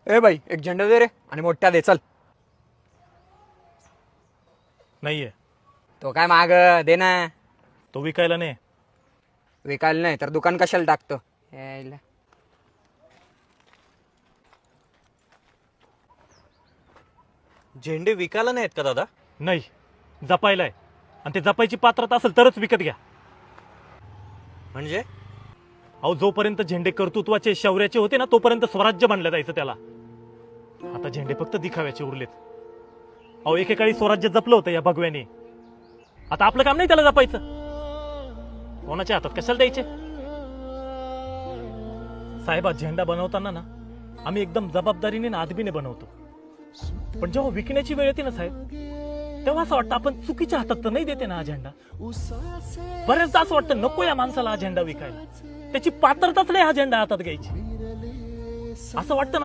ए बाई एक झेंडा दे रे आणि मोठ्या दे चल. नाहीये. तो काय माग दे ना. तो विकायला नाही. विकायला नाही तर दुकान कशाला टाकतो. यायला. झेंडे विकायला नाहीत का दादा? नाही, जपायला आहे. आणि ते जपायची पात्रता असेल तरच विकत घ्या. म्हणजे अहो, जोपर्यंत झेंडे कर्तृत्वाचे शौर्याचे होते ना तोपर्यंत स्वराज्य बनलं जायचं त्याला. आता झेंडे फक्त दिखाव्याचे उरलेत. अहो, एकेकाळी स्वराज्य जपलं होतं या भगव्याने. आता आपलं काम नाही त्याला जपायचं. कोणाच्या हातात कशाला द्यायचे. साहेबा, झेंडा बनवताना ना आम्ही एकदम जबाबदारीने ना आदबीने बनवतो. पण जेव्हा विकण्याची वेळ येते ना साहेब, तेव्हा असं वाटतं आपण चुकीच्या हातात तर नाही देते ना हा झेंडा. बऱ्याचदा असं वाटतं नको या माणसाला हा झेंडा विकायला. त्याची पात्रताच नाही हा झेंडा हातात घ्यायची. असं वाटतं